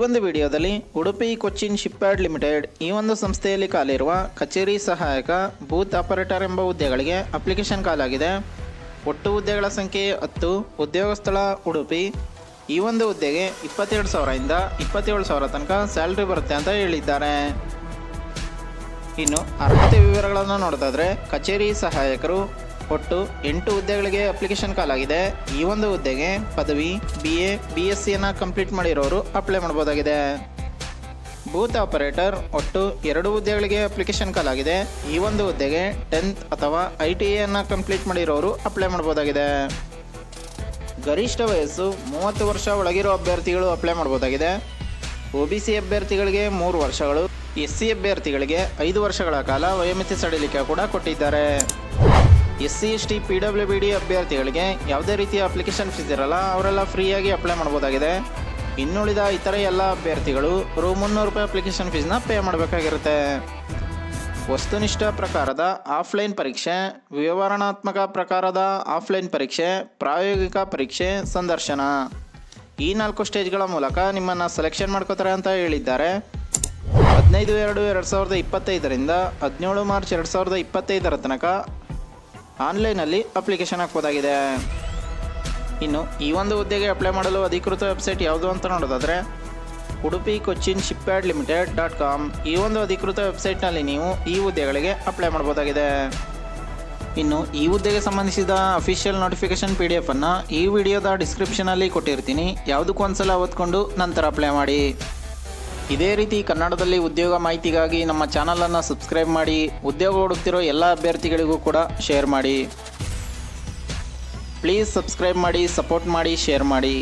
ಒಂದು ವಿಡಿಯೋದಲ್ಲಿ Udupi Cochin shipyard limited ಈ ಒಂದು ಸಂಸ್ಥೆಯಲ್ಲಿ ಕಾಲಿರುವ ಕಚೇರಿ ಸಹಾಯಕ ಬೂತ್ ಆಪರೇಟರ್ ಎಂಬ ಹುದ್ದೆಗಳಿಗೆ ಅಪ್ಲಿಕೇಶನ್ ಕಾಲಾಗಿದೆ. ಒಟ್ಟು ಹುದ್ದೆಗಳ ಸಂಖ್ಯೆ 10. ಉದ್ಯೋಗ ಸ್ಥಳ ಉಡುಪಿ. ಈ ಒಂದು ಹುದ್ದೆಗೆ 22,000ರಿಂದ 27,000 ತನಕ ಸ್ಯಾಲ್ರಿ ಬರುತ್ತೆ ಅಂತ ಹೇಳಿದ್ದಾರೆ. ಇನ್ನು ಅರ್ಹತೆ ವಿವರಗಳನ್ನು ನೋಡೋದಾದರೆ ಕಚೇರಿ ಸಹಾಯಕರು ಒಟ್ಟು 8 ಹುದ್ದೆಗಳಿಗೆ ಅಪ್ಲಿಕೇಶನ್ ಕಾಲಾಗಿದೆ. ಈ ಒಂದು ಹುದ್ದೆಗೆ ಪದವಿ BA BScಯನ್ನು ಕಂಪ್ಲೀಟ್ ಮಾಡಿರೋರು ಅಪ್ಲೈ ಮಾಡ್ಬೋದಾಗಿದೆ. ಬೂತ್ ಆಪರೇಟರ್ ಒಟ್ಟು 2 ಹುದ್ದೆಗಳಿಗೆ ಅಪ್ಲಿಕೇಶನ್ ಕಾಲಾಗಿದೆ. ಈ ಒಂದು ಹುದ್ದೆಗೆ 10th ಅಥವಾ ITAಯನ್ನು ಕಂಪ್ಲೀಟ್ ಮಾಡಿರೋರು ಅಪ್ಲೈ ಮಾಡ್ಬೋದಾಗಿದೆ. ಗರಿಷ್ಠ ವಯಸ್ಸು 30 ವರ್ಷ ಒಳಗಿರೋ ಅಭ್ಯರ್ಥಿಗಳು ಅಪ್ಲೈ ಮಾಡ್ಬೋದಾಗಿದೆ. OBC ಅಭ್ಯರ್ಥಿಗಳಿಗೆ 3 ವರ್ಷಗಳು, SC ಅಭ್ಯರ್ಥಿಗಳಿಗೆ 5 ವರ್ಷಗಳ ಕಾಲ ವಯೋಮಿತಿ ಸಡಿಲಿಕೆ ಕೂಡ ಕೊಟ್ಟಿದ್ದಾರೆ. SC ST PWBD ಅಭ್ಯರ್ಥಿಗಳಿಗೆ ಯಾವುದೇ ರೀತಿಯ ಅಪ್ಲಿಕೇಶನ್ ಫೀಸ್ ಇರಲ್ಲ, ಅವರೆಲ್ಲ ಫ್ರೀಯಾಗಿ ಅಪ್ಲೈ ಮಾಡ್ಬೋದಾಗಿದೆ. ಇನ್ನುಳಿದ ಇತರೆ ಎಲ್ಲ ಅಭ್ಯರ್ಥಿಗಳು ₹300 ಅಪ್ಲಿಕೇಶನ್ ಫೀಸ್ನ ಪೇ ಮಾಡಬೇಕಾಗಿರುತ್ತೆ. ವಸ್ತುನಿಷ್ಠ ಪ್ರಕಾರದ ಆಫ್ಲೈನ್ ಪರೀಕ್ಷೆ, ವಿವರಣಾತ್ಮಕ ಪ್ರಕಾರದ ಆಫ್ಲೈನ್ ಪರೀಕ್ಷೆ, ಪ್ರಾಯೋಗಿಕ ಪರೀಕ್ಷೆ, ಸಂದರ್ಶನ ಈ 4 ಸ್ಟೇಜ್ಗಳ ಮೂಲಕ ನಿಮ್ಮನ್ನು ಸೆಲೆಕ್ಷನ್ ಮಾಡ್ಕೋತಾರೆ ಅಂತ ಹೇಳಿದ್ದಾರೆ. 15/2/2025ರಿಂದ 17 ಮಾರ್ಚ್ 2025 ತನಕ ಆನ್ಲೈನಲ್ಲಿ ಅಪ್ಲಿಕೇಶನ್ ಹಾಕ್ಬೋದಾಗಿದೆ. ಇನ್ನು ಈ ಒಂದು ಹುದ್ದೆಗೆ ಅಪ್ಲೈ ಮಾಡಲು ಅಧಿಕೃತ ವೆಬ್ಸೈಟ್ ಯಾವುದು ಅಂತ ನೋಡೋದಾದರೆ ಉಡುಪಿ ಕೊಚ್ಚಿನ್ ಶಿಪ್ಯಾರ್ಡ್ ಲಿಮಿಟೆಡ್.com ಈ ಒಂದು ಅಧಿಕೃತ ವೆಬ್ಸೈಟ್ನಲ್ಲಿ ನೀವು ಈ ಹುದ್ದೆಗಳಿಗೆ ಅಪ್ಲೈ ಮಾಡ್ಬೋದಾಗಿದೆ. ಇನ್ನು ಈ ಹುದ್ದೆಗೆ ಸಂಬಂಧಿಸಿದ ಅಫಿಷಿಯಲ್ ನೋಟಿಫಿಕೇಶನ್ PDF ಅನ್ನು ಈ ವಿಡಿಯೋದ ಡಿಸ್ಕ್ರಿಪ್ಷನಲ್ಲಿ ಕೊಟ್ಟಿರ್ತೀನಿ. ಯಾವುದಕ್ಕೂ ಒಂದ್ಸಲ ಓದ್ಕೊಂಡು ನಂತರ ಅಪ್ಲೈ ಮಾಡಿ. ಇದೇ ರೀತಿ ಕನ್ನಡದಲ್ಲಿ ಉದ್ಯೋಗ ಮಾಹಿತಿಗಾಗಿ ನಮ್ಮ ಚಾನಲನ್ನು ಸಬ್ಸ್ಕ್ರೈಬ್ ಮಾಡಿ. ಉದ್ಯೋಗ ಹುಡುಕ್ತಿರೋ ಎಲ್ಲ ಅಭ್ಯರ್ಥಿಗಳಿಗೂ ಕೂಡ ಶೇರ್ ಮಾಡಿ. ಪ್ಲೀಸ್ ಸಬ್ಸ್ಕ್ರೈಬ್ ಮಾಡಿ, ಸಪೋರ್ಟ್ ಮಾಡಿ, ಶೇರ್ ಮಾಡಿ.